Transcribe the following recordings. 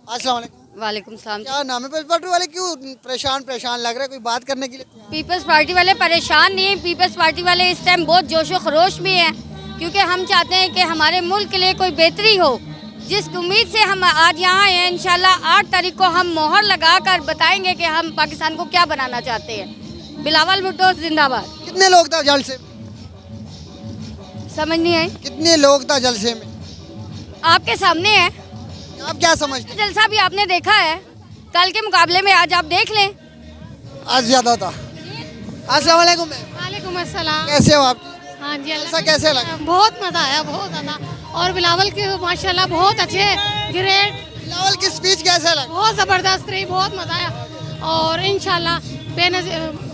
अस्सलाम वालेकुम। वालेकुम सलाम। क्या नाम है? पीपल्स पार्टी वाले क्यों परेशान परेशान लग रहा है? कोई बात करने के लिए? पीपल्स पार्टी वाले परेशान नहीं, पीपल्स पार्टी वाले इस टाइम बहुत जोशो खरोश में हैं, क्योंकि हम चाहते हैं कि हमारे मुल्क के लिए कोई बेहतरी हो। जिस उम्मीद से हम आज यहाँ आए हैं, इंशाल्लाह 8 तारीख को हम मोहर लगा कर बताएंगे कि हम पाकिस्तान को क्या बनाना चाहते हैं। बिलावल भुट्टो जिंदाबाद। कितने लोग था जलसे में? समझ नहीं आई? कितने लोग था जलसे में? आपके सामने है आप क्या समझते हैं? जलसा, भी आपने देखा है। कल के मुकाबले में आज आप देख लें। आज ज्यादा था। अस्सलाम वालेकुम। वालेकुम अस्सलाम। कैसे हो आप? हाँ जी, जलसा कैसे लगा? बहुत मज़ा आया, बहुत ज़्यादा। और बिलावल के माशाल्लाह बहुत अच्छे, ग्रेट, बिलावल की स्पीच कैसे लगा? बहुत ज़बरदस्त रही, बहुत मज़ा आया। और इंशाल्लाह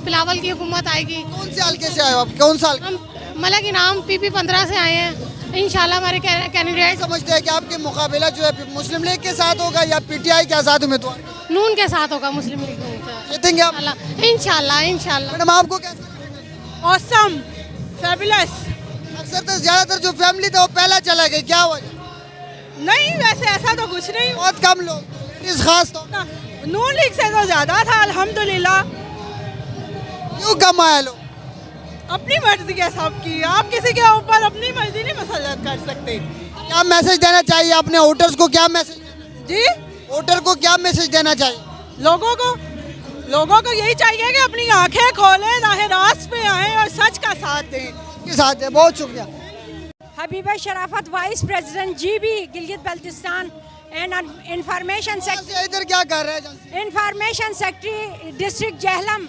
बिलावल की हुकूमत आएगी। कौन से हल्के से आए हो आप? कौन सा हल्का? हम मलक इनाम PP 15 से आए हैं। इंशाल्लाह हमारे कैंडिडेट समझते हैं कि आपके मुकाबला जो है मुस्लिम लीग के साथ होगा या PTI के आज़ाद उम्मीदवार? नून के साथ होगा, मुस्लिम लीग जीतेंगे आप? इंशाल्लाह इंशाल्लाह। मैडम आपको कैसा? Awesome, fabulous. अक्सर तो ज्यादातर जो फैमिली था वो पहला चला गया, क्या वजह? नहीं, वैसे ऐसा तो कुछ नहीं। बहुत कम लोग, लेडीज खास तौर पे। नून लीग से तो ज़्यादा था अल्हम्दुलिल्लाह। क्यों कम आए लोग? अपनी मर्जी है सबकी, आप किसी के ऊपर अपनी मर्जी नहीं मसलत कर सकते। क्या मैसेज देना चाहिए अपने वोटर्स को? क्या मैसेज? जी, वोटर को क्या मैसेज देना चाहिए? लोगों को यही चाहिए कि अपनी आंखें खोलें, राह रास्त पे आए और सच का साथ दें। के साथ है। बहुत शुक्रिया। Habiba Sharafat, vice president GB Gilgit Baltistan and information इधर क्या कर रहे हैं? Information secretary district Jhelum.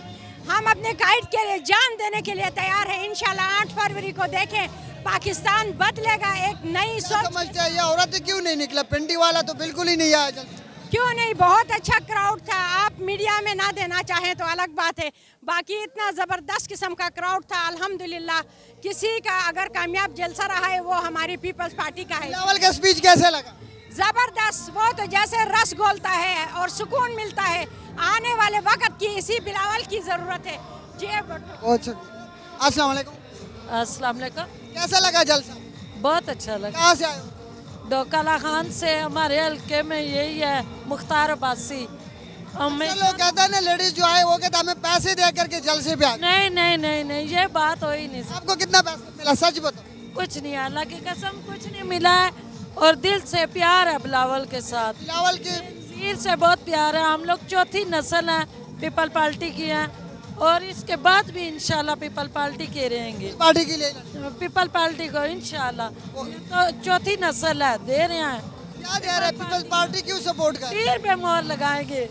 हम अपने काइड के लिए जान देने के लिए तैयार हैं। इंशाल्लाह 8 फरवरी को देखें, पाकिस्तान बदलेगा, एक नई सोच। समझते हैं ये औरत क्यों नहीं निकला? पिंडी वाला तो बिल्कुल ही नहीं आया जल्दी। क्यों नहीं, बहुत अच्छा क्राउड था। आप मीडिया में ना देना चाहें तो अलग बात है, बाकी इतना ज़बरदस्त किस्म का क्राउड था अल्हम्दुलिल्लाह। किसी का अगर कामयाब जलसा रहा है वो हमारी पीपल्स पार्टी का है। बिलावल का स्पीच कैसे लगा? ज़बरदस्त, वो तो जैसे रस घोलता है और सुकून मिलता है। आने वाले वक्त की इसी बिलावल की ज़रूरत है जी। बहुत शुक्रिया। अस्सलाम वालेकुम। अस्सलाम वालेकुम। कैसा लगा जलसा? बहुत अच्छा लगा। कहाँ से आए हो? डोकाला खान से, हमारे हल्के में यही है, मुख्तार अब्बासी। हमें लोग कहते हैं ना लेडीज जो आए वो कहते हैं हमें पैसे दे करके जलसे पे आ गए। नहीं नहीं नहीं नहीं, ये बात हो ही नहीं सकती। आपको कितना पैसा मिला? सच बताओ। कुछ नहीं, अल्लाह की कसम कुछ नहीं मिला है, और दिल से प्यार है बिलावल के साथ। बिलावल की वीर से बहुत प्यार है। हम लोग चौथी नस्ल है पीपल पार्टी की है, और इसके बाद भी इंशाल्लाह पीपल पार्टी के रहेंगे। पार्टी के लिए लड़े। पीपल पार्टी को इंशाल्लाह। तो चौथी नस्ल है, दे रहे हैं। क्या दे रहे हैं? पीपल्स पार्टी क्यों सपोर्ट कर? तीर पे मोहर लगाएंगे।